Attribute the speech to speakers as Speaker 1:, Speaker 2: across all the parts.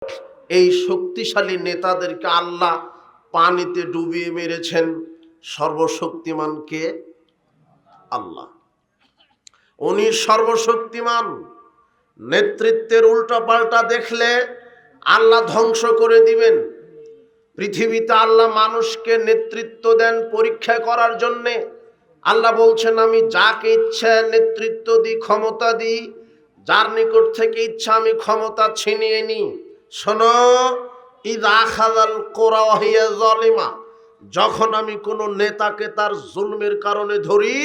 Speaker 1: এই শক্তিশালী নেতাদেরকে আল্লাহ পানিতে ডুবিয়ে মেরেছেন। সর্বশক্তিমান কে? আল্লাহ। উনি সর্বশক্তিমান। নেতৃত্বের উল্টা পাল্টা দেখলে আল্লাহ ধ্বংস করে দিবেন। পৃথিবীতে আল্লাহ মানুষকে নেতৃত্ব দেন পরীক্ষা করার জন্যে। আল্লাহ বলছেন, আমি যাকে ইচ্ছা নেতৃত্ব দিই, ক্ষমতা দিই, যার নিকট থেকে ইচ্ছা আমি ক্ষমতা ছিনিয়ে নিই। শোনো, ইযা আখাযাল কুরা ওয়া হিয়া যালিমা, যখন আমি কোনো নেতাকে তার জুলমের কারণে ধরি,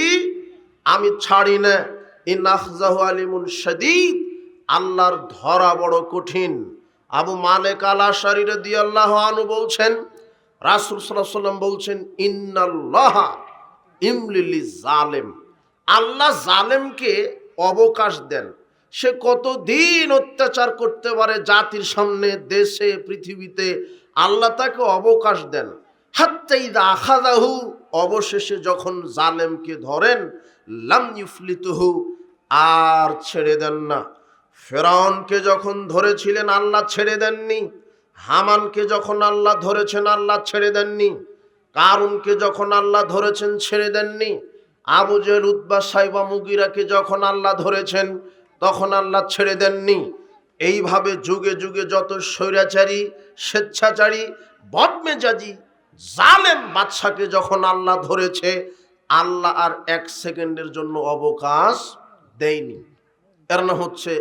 Speaker 1: আমি ছাড়ি না। ইন আখযাহু আলিমুন শাদীদ, আল্লাহর ধরা বড় কঠিন। আবু মালিক আল আশআরী রাদিয়াল্লাহু আনহু বলছেন, রাসূল সাল্লাল্লাহু আলাইহি ওয়াসাল্লাম বলছেন, ইন্নাল্লাহা ইমলিলিজ জালেম, আল্লাহ জালেমকে অবকাশ দেন। সে কতদিন অত্যাচার করতে পারে জাতির সামনে, দেশে, পৃথিবীতে, আল্লাহ তাকে অবকাশ দেন। হাত্তা ইযা আখাযাহু, অবশেষে যখন জালেমকে ধরেন, লাম ইউফলিতুহু, আর ছেড়ে দেন না। ফেরাউনকে যখন ধরেছিলেন আল্লাহ ছেড়ে দেননি। হামানকে যখন আল্লাহ ধরেছেন আল্লাহ ছেড়ে দেননি। কারুনকে যখন আল্লাহ ধরেছেন ছেড়ে দেননি। আবু জেহেল, উতবা, সাইবা, মুগিরাকে যখন আল্লাহ ধরেছেন তখন আল্লাহ ছেড়ে দেননি। এইভাবে যুগে যুগে যত স্বৈরাচারী, স্বেচ্ছাচারী, বদমেজাজি, জালেম বাদশাকে যখন আল্লাহ ধরেছে, আল্লাহ আর এক সেকেন্ডের জন্য অবকাশ দেয়নি। এর নাম হচ্ছে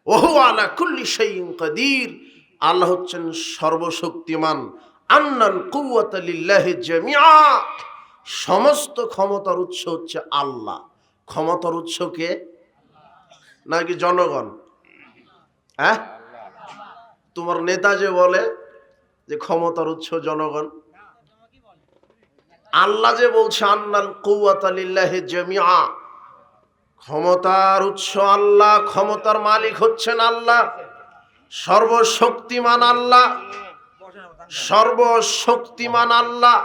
Speaker 1: ওহু আলা কুল্লি শাইইন কাদির, আল্লাহ হচ্ছেন সর্বশক্তিমান। আন্নাল কুওয়াতা লিল্লাহি জামিআ, সমস্ত ক্ষমতার উৎস হচ্ছে আল্লাহ। ক্ষমতার উৎস কে? নাকি জনগণ? হ্যাঁ, তোমার নেতা যে বলে যে ক্ষমতার উৎস জনগণ, আল্লাহ যে বলছে আন্নাল কুওয়াতা লিল্লাহি জামিআ, ক্ষমতার উৎস আল্লাহ, ক্ষমতার মালিক হচ্ছেন আল্লাহ, সর্বশক্তিমান আল্লাহ, সর্বশক্তিমান আল্লাহ,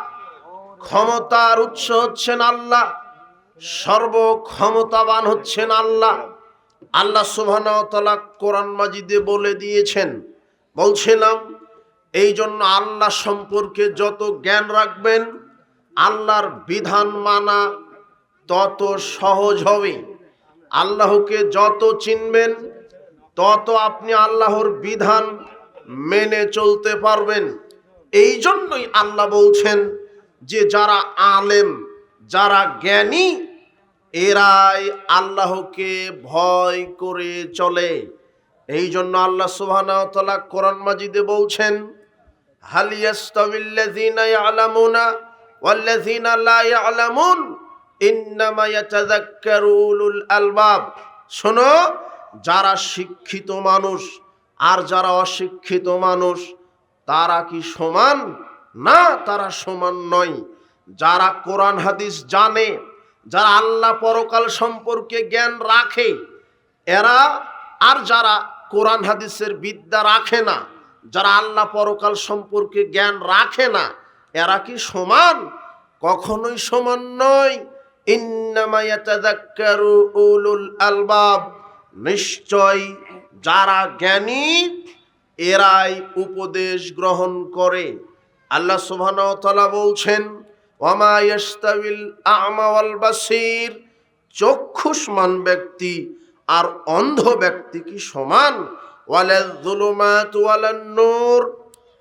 Speaker 1: ক্ষমতার উৎস হচ্ছেন আল্লাহ, সর্বক্ষমতাবান হচ্ছেন আল্লাহ। আল্লাহ সুবহানাহু ওয়া তাআলা কোরআন মাজিদে বলে দিয়েছেন, বলছিলাম এই জন্য আল্লাহ সম্পর্কে যত জ্ঞান রাখবেন, আল্লাহর বিধান মানা তত সহজ হবে। আল্লাহকে যত চিনবেন তত আপনি আল্লাহর বিধান মেনে চলতে পারবেন। এই জন্যই আল্লাহ বলছেন যে যারা আলেম, যারা জ্ঞানী, এরাই আল্লাহকে ভয় করে চলে। এই জন্য আল্লাহ সুবহানাহু ওয়া তাআলা কোরআন মাজিদে বলছেন, হাল ইয়াস্তাবিল্লাযীনা ইয়ালামুনা ওয়াল্লাযীনা লা ইয়ালামুন ইন্নামা ইয়াতাযাক্কারু উলুল আলবাব। শোনো, যারা শিক্ষিত মানুষ আর যারা অশিক্ষিত মানুষ, তারা কি সমান? না, তারা সমান নয়। যারা কোরআন হাদিস জানে, যারা আল্লাহ পরকাল সম্পর্কে জ্ঞান রাখে, এরা, আর যারা কোরআন হাদিসের বিদ্যা রাখে না, যারা আল্লাহ পরকাল সম্পর্কে জ্ঞান রাখে না, এরা কি সমান? কখনোই সমান নয়। ইন্নামা ইয়াতাযাক্কারু উলুল আলবাব, নিশ্চয় যারা জ্ঞানী এরাই উপদেশ গ্রহণ করে। আল্লাহ সুবহানাহু ওয়া তাআলা বলছেন, ওয়ামা ইয়াস্তাবিল আ'মা ওয়াল বাসীর, চক্ষুষ্মান ব্যক্তি আর অন্ধ ব্যক্তি কি সমান? ওয়ালাজ যুলুমাতু ওয়ালান নূর,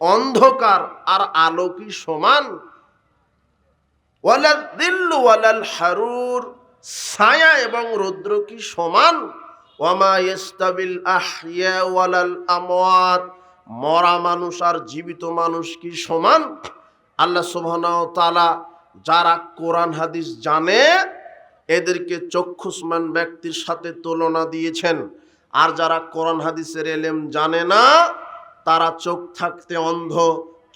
Speaker 1: অন্ধকার আর আলো কি সমান? ওয়ালাল যিল্লু ওয়ালাল হারুর, ছায়া এবং রৌদ্র কি সমান? ওয়ামা ইয়াস্তাবিল আহইয়া ওয়ালাল আমওয়াত, মরা মানুষ আর জীবিত মানুষ কি সমান? আল্লাহ সুবহানাহু ওয়া তাআলা যারা কোরআন হাদিস জানে এদেরকে চক্ষুষ্মান ব্যক্তির সাথে তুলনা দিয়েছেন। আর যারা কোরআন হাদিসের ইলম জানে না, তারা চোখ থাকতে অন্ধ,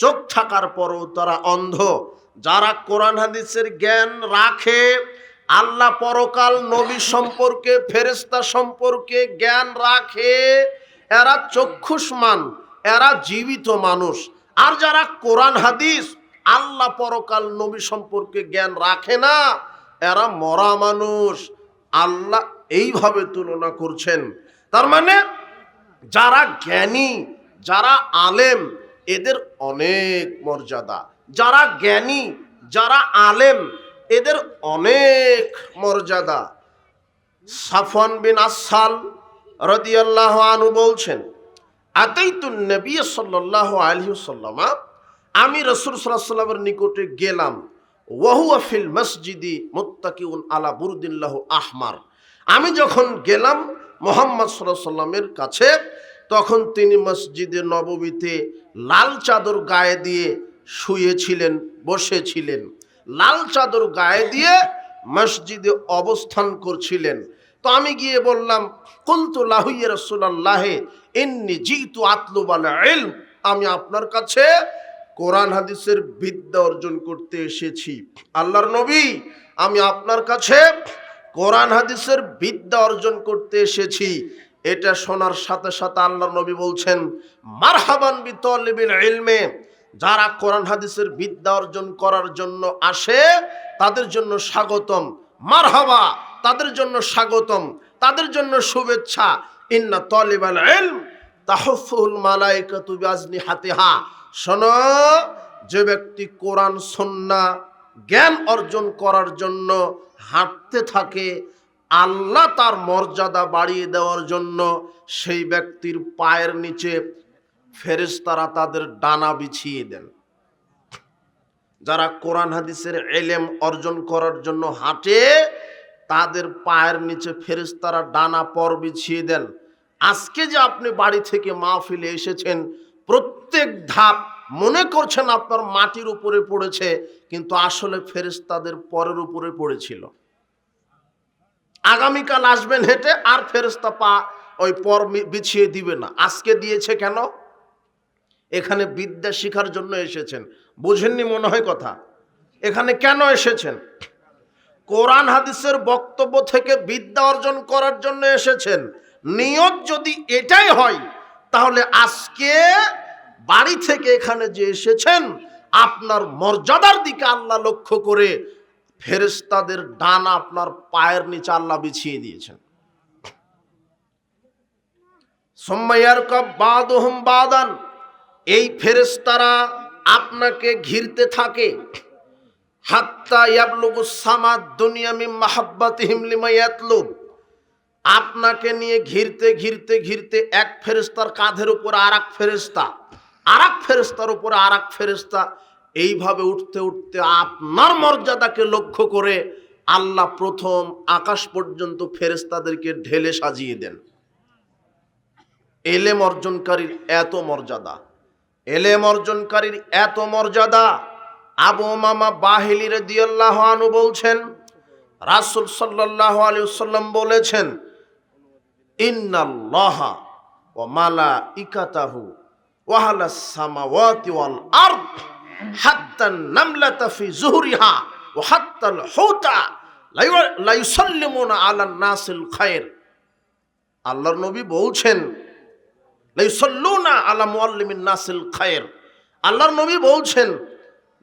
Speaker 1: চোখ থাকার পরও তারা অন্ধ। যারা কোরআন হাদিসের জ্ঞান রাখে, আল্লাহ পরকাল, নবী সম্পর্কে, ফেরেশতা সম্পর্কে জ্ঞান রাখে, এরা চক্ষুষ্মান, এরা জীবিত মানুষ। আর যারা কোরআন হাদিস, আল্লাহ পরকাল, নবী সম্পর্কে জ্ঞান রাখে না, এরা মরা মানুষ। আল্লাহ এইভাবে তুলনা করছেন। তার মানে যারা জ্ঞানী, যারা আলেম এদের অনেক মর্যাদা, যারা জ্ঞানী, যারা আলেম এদের অনেক মর্যাদা। সাফওয়ান বিন আসাল রাদিয়াল্লাহু আনহু বলছেন, আতাইতুন নবী সাল্লাল্লাহু আলাইহি ওয়াসাল্লাম, আমি রাসূল সাল্লাল্লাহু আলাইহি ওয়াসাল্লামের নিকটে গেলাম, ওয়া হুয়া ফিল মসজিদি মুত্তাকিউন আলা বুরদিল্লাহু আহমার। আমি যখন গেলাম মুহাম্মদ সাল্লাল্লাহু আলাইহি ওয়াসাল্লামের কাছে, তখন তিনি মসজিদে নববীতে লাল চাদর গায়ে দিয়ে শুয়েছিলেন, বসেছিলেন, লাল চাদর গায়ে দিয়ে মসজিদে অবস্থান করছিলেন। তো আমি গিয়ে বললাম, কুলতু লাহু ইয়া রাসূলুল্লাহ ইন্নী জিতু আতলুবাল ইলম, আমি আপনার কাছে কোরআন হাদিসের বিদ্যা অর্জন করতে এসেছি। আল্লাহর নবী, আমি আপনার কাছে কোরআন হাদিসের বিদ্যা অর্জন করতে এসেছি। এটা শোনার সাথে সাথে আল্লাহর নবী বলছেন, মারহাবান বিতালিবিল ইলমে, যারা কোরআন হাদিসের বিদ্যা অর্জন করার জন্য আসে তাদের জন্য স্বাগতম, মারহাবা, তাদের জন্য স্বাগতম, তাদের জন্য শুভেচ্ছা। ইন্না তালিবাল ইলম তাহুফুল মালাইকাতু বিআজনিহাতিহা, শোনো, যে ব্যক্তি কোরআন সুন্নাহ জ্ঞান অর্জন করার জন্য হাঁটতে থাকে, আল্লাহ তার মর্যাদা বাড়িয়ে দেওয়ার জন্য সেই ব্যক্তির পায়ের নিচে ফেরেশতারা তাদের ডানা বিছিয়ে দেন। যারা কোরআন হাদিসের ইলম অর্জন করার জন্য হাঁটে তাদের পায়ের নিচে ফেরেশতারা ডানা পর বিছিয়ে দেন। আজকে যে আপনি বাড়ি থেকে মাহফিলে এসেছেন, প্রত্যেক ধাপ মনে করছেন আপনার মাটির উপরে পড়েছে, কিন্তু আসলে ফেরেশতাদের পরের উপরে পড়েছিল। আগামীকাল আসবেন হেঁটে, আর ফেরেশতা পা ওই পর বিছিয়ে দিবে না। আজকে দিয়েছে কেন? এখানে বিদ্যা শিখার জন্য এসেছেন, বুঝেননি মনে হয় কথা। এখানে কেন এসেছেন? কোরআন হাদিসের বক্তব্য থেকে বিদ্যা অর্জন করার জন্য এসেছেন। নিয়ত যদি এটাই হয়, তাহলে আজকে বাড়ি থেকে এখানে যে এসেছেন, আপনার মর্যাদার দিকে আল্লাহ লক্ষ্য করে ফেরেশতাদের ডানা আপনার পায়ের নিচে আল্লাহ বিছিয়ে দিয়েছেন। সুম্মা ইয়ারকাব বাদুহুম বাদান, এই ফেরেশতারা আপনাকে ঘিরতে থাকে। হাত্তা ইয়াবলুগুস সামাদ দুনিয়া মিন মাহাব্বাতিহিম লিমা ইয়াতলুব, আপনাকে নিয়ে ঘিরতে ঘিরতে ঘিরতে এক ফেরেশতার কাঁধের উপর আরেক ফেরেশতা, আরেক ফেরেশতার উপর আরেক ফেরেশতা, এইভাবে উঠতে উঠতে আপনার মর্যাদাকে লক্ষ্য করে আল্লাহ প্রথম আকাশ পর্যন্ত ফেরেশতাদেরকে ঢেলে সাজিয়ে দেন। এলেম অর্জনকারীর এত মর্যাদা, এলেম অর্জনকারীর এত মর্যাদা। আবু উমামা বাহিলি রাদিয়াল্লাহু আনহু বলছেন, রাসূল সাল্লাল্লাহু আলাইহি ওয়াসাল্লাম বলেছেন, ইন্নাল্লাহা ওয়া মালাইকাতাহু ওয়া আহলাস সামাওয়াতি ওয়াল আরদ হাত্তা নামলাতা ফি যুহরিহা ওয়া হাত্তাল হুতা লা ইউসাল্লিমুনা আলান নাসিল খায়র। আল্লাহর নবী বলছেন, লা ইউসাল্লুনা আলা মুআল্লিমিন নাসিল খায়র। আল্লাহর নবী বলছেন,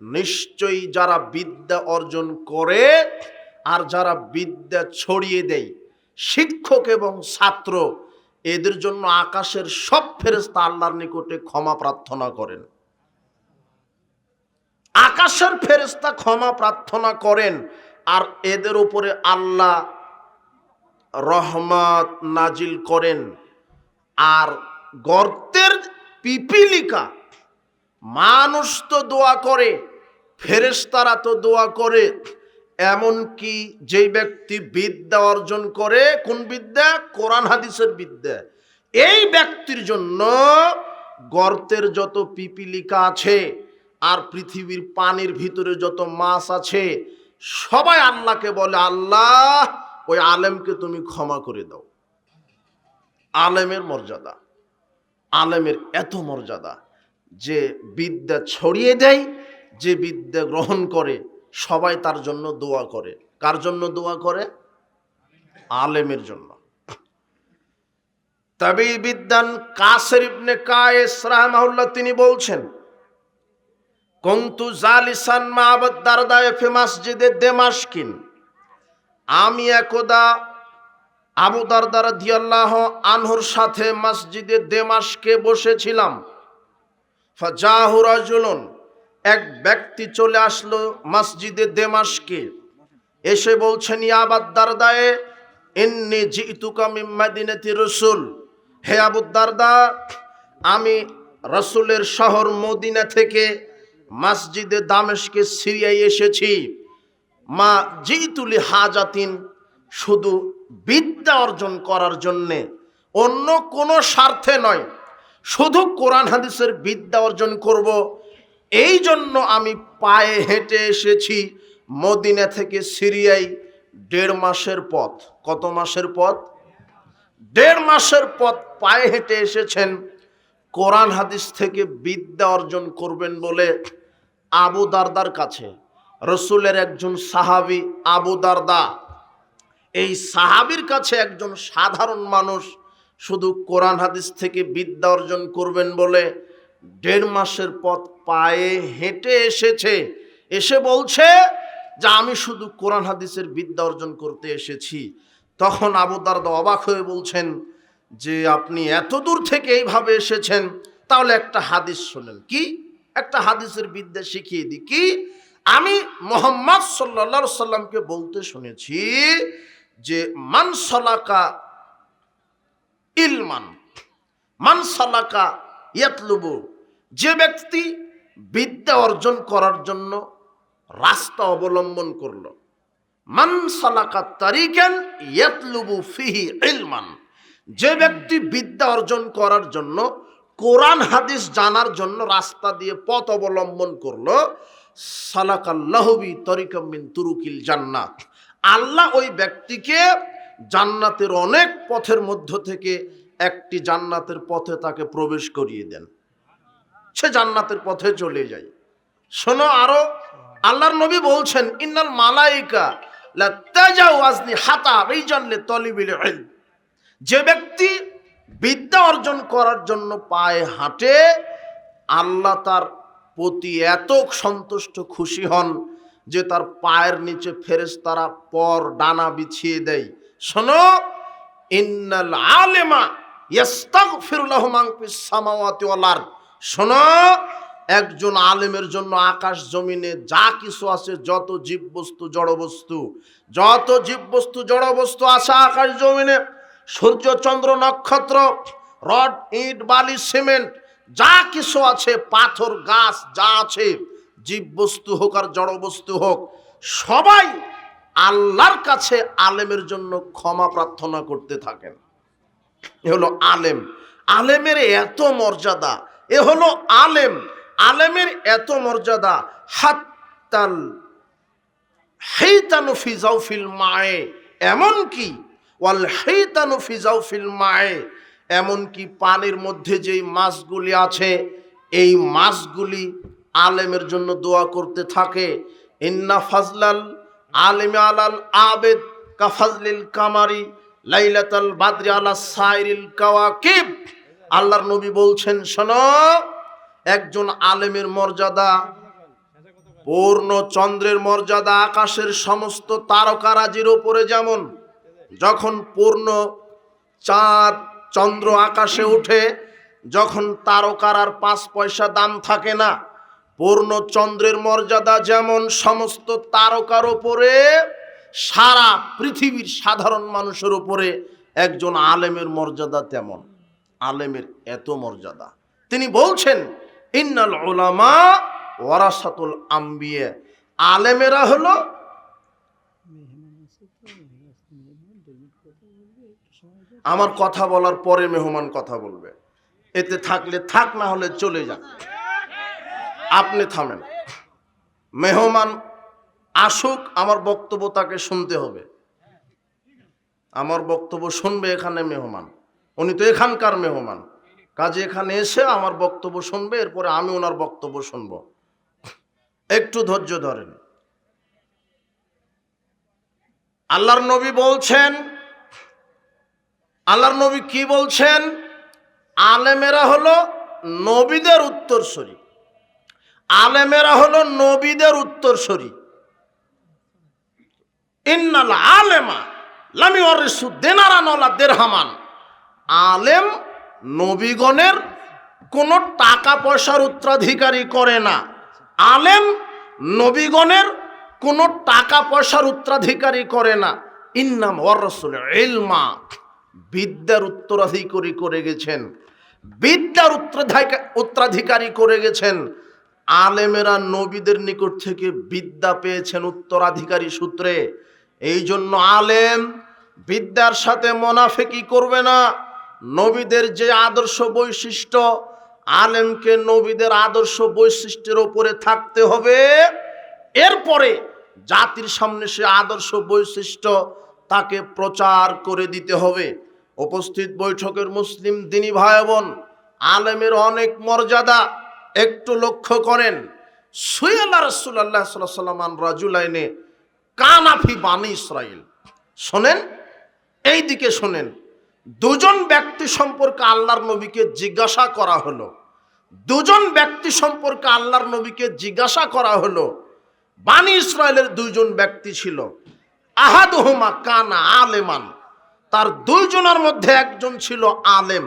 Speaker 1: নিশ্চয়ই যারা বিদ্যা অর্জন করে আর যারা বিদ্যা ছড়িয়ে দেয়, শিক্ষক এবং ছাত্র, এদের জন্য আকাশের সব ফেরেশতা আল্লাহর নিকটে ক্ষমা প্রার্থনা করেন। আকাশের ফেরেশতা ক্ষমা প্রার্থনা করেন, আর এদের উপরে আল্লাহ রহমত নাজিল করেন। আর গর্তের পিপিলিকা, মানুষ তো দোয়া করে, ফেরেশতারা তো দোয়া করে, এমনকি যেই ব্যক্তি বিদ্যা অর্জন করে, কোন বিদ্যা? কোরআন হাদিসের বিদ্যা, এই ব্যক্তির জন্য গর্তের যত পিপিলিকা আছে আর পৃথিবীর পানির ভিতরে যত মাছ আছে, সবাই আল্লাহকে বলে, আল্লাহ ওই আলেমকে তুমি ক্ষমা করে দাও। আলেমের মর্যাদা, আলেমের এত মর্যাদা যে বিদ্যা ছড়িয়ে দেয়, যে বিদ্যা গ্রহণ করে, সবাই তার জন্য দোয়া করে। কার জন্য দোয়া করে? আলেমের জন্য। তাবি বিদ্যান কাসির ইবনে কায়েস রাহিমাহুল্লাহ তিনি বলছেন, কুনতু জালিসান মা আবু দারদা ফি মসজিদে দামাশকিন, আমি একদা আবু দারদা রাদিয়াল্লাহু আনহুর সাথে মসজিদে দামাশকে বসেছিলাম। ফাজাহু রাজুলুন, এক ব্যক্তি চলে আসলো মসজিদে দেমাশকে, এসে বলছেন ইয়া আবু দারদায়ে ইন্নী জিতুকা মিন মাদিনাতি রাসূল, হে আবু দারদা, আমি রাসূলের শহর মদিনা থেকে মসজিদে দামেশকে সিরিয়ায় এসেছি। মা জিতুলি হাজাতিন, শুধু বিদ্যা অর্জন করার জন্যে, অন্য কোনো স্বার্থে নয়, শুধু কোরআন হাদিসের বিদ্যা অর্জন করব, এই জন্য আমি পায়ে হেঁটে এসেছি মদিনা থেকে সিরিয়ায়। 1.5 মাসের পথ। কত মাসের পথ? 1.5 মাসের পথ পায়ে হেঁটে এসেছেন কোরআন হাদিস থেকে বিদ্যা অর্জন করবেন বলে। আবু দারদার কাছে, রসুলের একজন সাহাবী আবু দারদা, এই সাহাবীর কাছে একজন সাধারণ মানুষ শুধু কোরআন হাদিস থেকে বিদ্যা অর্জন করবেন বলে 1.5 মাসের পথ পায়ে হেঁটে এসেছে। এসে বলছে যে আমি শুধু কোরআন হাদিসের বিদ্যা অর্জন করতে এসেছি। তখন আবু দারদা অবাক হয়ে বলছেন যে আপনি এত দূর থেকে এইভাবে এসেছেন, তাহলে একটা হাদিস শোনেন। কি? একটা হাদিসের বিদ্যা শিখিয়ে দিই। কি? আমি মুহাম্মদ সাল্লাল্লাহু আলাইহি সাল্লামকে বলতে শুনেছি যে মান সালাকা ইলমান, মান সালাকা ইয়াতলুবু, যে ব্যক্তি বিদ্যা অর্জন করার জন্য রাস্তা অবলম্বন করলো, মান সালাকা তারিকান ইয়াতলুবু ফিহি ইলমান, যে ব্যক্তি বিদ্যা অর্জন করার জন্য কোরআন হাদিস জানার জন্য রাস্তা দিয়ে পথ অবলম্বন করলো, সালাকাল্লাহু বি তরিকাম মিন তুরুকিল জান্নাত, আল্লাহ ওই ব্যক্তিকে জান্নাতের অনেক পথের মধ্য থেকে একটি জান্নাতের পথে তাকে প্রবেশ করিয়ে দেন, সে জান্নাতের পথে চলে যায়। শোনো আরো, আল্লাহর নবী বলছেন ইন্নাল মালাইকা লা তাজাওয়াজনি হাতা রিজাল লিতালিবিল ইলম, যে ব্যক্তি বিদ্যা অর্জন করার জন্য পায়ে হাঁটে, আল্লাহ তার প্রতি এত সন্তুষ্ট খুশি হন যে তার পায়ের নিচে ফেরেশতারা পর ডানা বিছিয়ে দেয়। শোনো, ইন্নাল আলিমা ইস্তাগফিরু লাহু মান ফিস সামাওয়াতি ওয়াল আরদ, শোনো, একজন আলেমের জন্য আকাশ জমিনে যা কিছু আছে, যত জীববস্তু জড়বস্তু, যত জীববস্তু জড়বস্তু আছে আকাশ জমিনে, সূর্য চন্দ্র নক্ষত্র, রড ইট বালি সিমেন্ট, যা কিছু আছে, পাথর গাছ যা আছে, জীববস্তু হোক আর জড়বস্তু হোক, সবাই আল্লাহর কাছে আলেমের জন্য ক্ষমা প্রার্থনা করতে থাকেন। এ হলো আলেম। আলেমের এত মর্যাদা, এ হলো আলেম। আলেমের এত মর্যাদা, হাত্তাল হাইতানু ফি জাওফিল মায়ে, এমন কি ওয়াল হাইতানু ফি জাওফিল মায়ে, এমন কি পানির মধ্যে যেই মাছগুলি আছে, এই মাছগুলি আলেমের জন্য দোয়া করতে থাকে। ইন্না ফাজলাল আলিমি আলাল আবেদ কাফাজলিল কামারি লাইলাতাল বাদরি আলা সাইরিল কাওয়াকিব, আল্লাহর নবী বলছেন শোনো, একজন আলেমের মর্যাদা পূর্ণ চন্দ্রের মর্যাদা, আকাশের সমস্ত তারকারাজির উপরে যেমন যখন পূর্ণ চাঁদ চন্দ্র আকাশে উঠে, যখন তারকার আর 5 পয়সা দাম থাকে না, পূর্ণ চন্দ্রের মর্যাদা যেমন সমস্ত তারকার উপরে, সারা পৃথিবীর সাধারণ মানুষের উপরে একজন আলেমের মর্যাদা তেমন। আলেমের এত মর্যাদা, তিনি বলছেন ইন্নাল উলামা ওয়ারাসাতুল আম্বিয়া, আলেমেরা হলো আমার কথা বলার পরে মেহমান কথা বলবে, এতে থাকলে থাক, না হলে চলে যান, আপনি থামেন। মেহমান আসুক, আমার বক্তব্য তাকে শুনতে হবে, আমার বক্তব্য শুনবে এখানে মেহমান, উনি তো এখানকার মেহমান, কাজে এখানে এসে আমার বক্তব্য শুনবে, এরপরে আমি ওনার বক্তব্য শুনব। একটু ধৈর্য ধরেন। আল্লাহর নবী বলছেন, আল্লাহর নবী কি বলছেন? আলেমেরা হলো নবীদের উত্তরসূরি, আলেমেরা হলো নবীদের উত্তরসূরি। ইন্নাল আলেমা লাম ইওয়ারিসু দিনারান ওয়ালা দিরহামান, আলেম নবীগণের কোনো টাকা পয়সার উত্তরাধিকারী করে না। আলেম নবীগণের কোনো টাকা পয়সার উত্তরাধিকারী করে না। ইন্নাম ওয়ারাসুল ইলমা, বিদ্যার উত্তরাধিকারী করে গেছেন, বিদ্যার উত্তরাধিকারী করে গেছেন। আলেমেরা নবীদের নিকট থেকে বিদ্যা পেয়েছেন উত্তরাধিকারী সূত্রে। এই জন্য আলেম বিদ্যার সাথে মুনাফিকি করবে না। নবীদের যে আদর্শ বৈশিষ্ট্য, আলেমকে নবীদের আদর্শ বৈশিষ্ট্যের উপরে থাকতে হবে। এরপরে জাতির সামনে সে আদর্শ বৈশিষ্ট্য তাকে প্রচার করে দিতে হবে। উপস্থিত বৈঠকের মুসলিম দিনী ভাই বোন, আলেমের অনেক মর্যাদা। একটু লক্ষ্য করেন, সুয়াল্লাহ রাসূলুল্লাহ সাল্লাল্লাহু আলাইহি ওয়াসাল্লাম রাজুলাইনে কানাফি বানি ইসরাইল। শোনেন, এই দিকে শোনেন। দুজন ব্যক্তি সম্পর্কে আল্লাহর নবীকে জিজ্ঞাসা করা হলো। দুজন ব্যক্তি সম্পর্কে আল্লাহর নবীকে জিজ্ঞাসা করা হলো। বানি ইসরায়েলের দুইজন ব্যক্তি ছিল। আহাদুহুমা কানা আলেমান, তার দুইজনের মধ্যে একজন ছিল আলেম।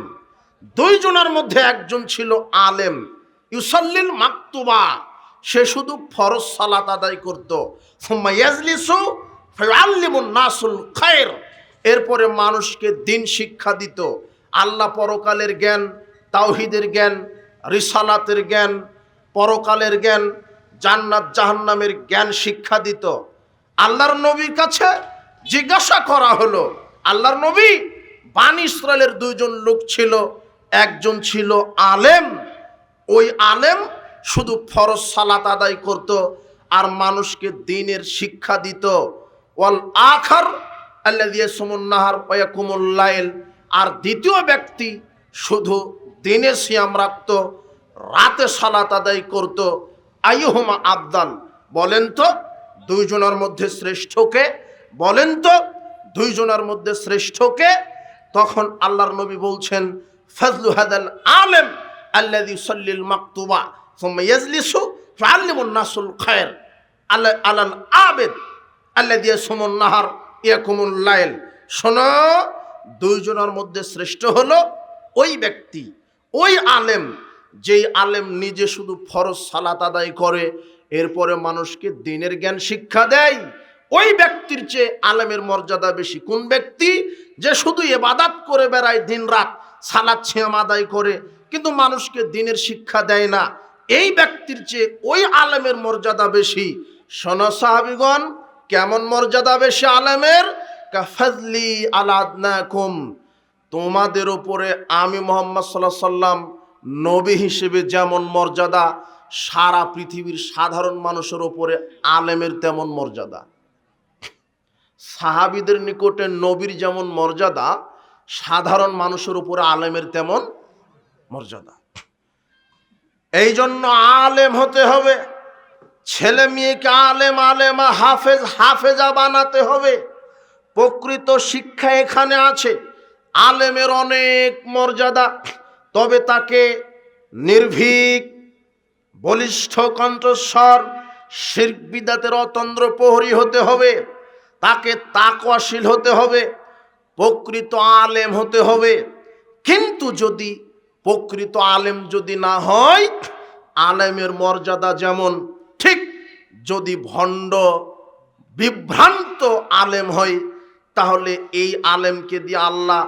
Speaker 1: দুইজনের মধ্যে একজন ছিল আলেম। ইউসাল্লিল মাকতুবা, সে শুধু ফরজ সালাত আদায় করত। সুম্মা ইয়াজলিসু ফায়ুআল্লিমুন নাসুল খায়র, এরপরে মানুষকে দিন শিক্ষা দিত। আল্লাহ পরকালের জ্ঞান, তাওহীদের জ্ঞান, রিসালাতের জ্ঞান, পরকালের জ্ঞান, জান্নাত জাহান্নামের জ্ঞান শিক্ষা দিত। আল্লাহর নবীর কাছে জিজ্ঞাসা করা হলো, আল্লাহর নবী, বানি ইসরায়েলের দুইজন লোক ছিল, একজন ছিল আলেম, ওই আলেম শুধু ফরজ সালাত আদায় করত আর মানুষকে দ্বীনের শিক্ষা দিত। ওয়াল আখার আল্লাযী ইয়াসুমুন নাহার ওয়া ইয়াকুমুল লাইল, আর দ্বিতীয় ব্যক্তি শুধু দিনে সিয়াম রাখত, রাতে সালাত আদায় করত। আইয়ুহুমা আফদাল, বলেন তো দুইজনের মধ্যে শ্রেষ্ঠকে? বলেন তো দুইজনের মধ্যে শ্রেষ্ঠকে? তখন আল্লাহর নবী বলছেন, ফাজলু হাদাল আলেম আল্লাযী ইউসাল্লিল মাকতুবা সুম্মা ইয়াজলিসু ফাআল্লিমুন নাসুল খায়র আলাল আবিদ আল্লাযী ইয়াসুমুন নাহার ইয়াকুমুল লাইল। শোনো, দুইজনের মধ্যে শ্রেষ্ঠ হলো ওই ব্যক্তি, ওই আলেম, যেই আলেম নিজে শুধু ফরজ সালাত আদায় করে, এরপরে মানুষকে দ্বীনের জ্ঞান শিক্ষা দেয়। ওই ব্যক্তির চেয়ে আলেমের মর্যাদা বেশি। কোন ব্যক্তি? যে শুধু ইবাদত করে বেড়ায়, দিন রাত সালাত সিয়াম আদায় করে, কিন্তু মানুষকে দ্বীনের শিক্ষা দেয় না। এই ব্যক্তির চেয়ে ওই আলেমের মর্যাদা বেশি। শোনো সাহাবীগণ, কেমন মর্যাদা বেশি আলেমের? কাফাজলি আলা আদনাকুম, তোমাদের উপরে আমি মুহাম্মদ সাল্লাল্লাহু আলাইহি সাল্লাম নবী হিসেবে যেমন মর্যাদা, সারা পৃথিবীর সাধারণ মানুষের উপরে আলেমের তেমন মর্যাদা। সাহাবীদের নিকটে নবীর যেমন মর্যাদা, সাধারণ মানুষের উপরে আলেমের তেমন মর্যাদা। এই জন্য আলেম হতে হবে, ছেলে মেয়েকে আলেম আলেমা হাফেজ হাফেজা বানাতে হবে। প্রকৃত শিক্ষা এখানে আছে। আলেমের অনেক মর্যাদা, তবে তাকে নির্ভীক, বলিষ্ঠ কণ্ঠস্বর, শিরক বিদআতের অতন্দ্র প্রহরী হতে হবে। তাকে তাকওয়াশীল হতে হবে, প্রকৃত আলেম হতে হবে। কিন্তু যদি প্রকৃত আলেম যদি না হয়, আলেমের মর্যাদা যেমন, ঠিক যদি ভণ্ড বিভ্রান্ত আলেম হয়, তাহলে এই আলেমকে দিয়ে আল্লাহ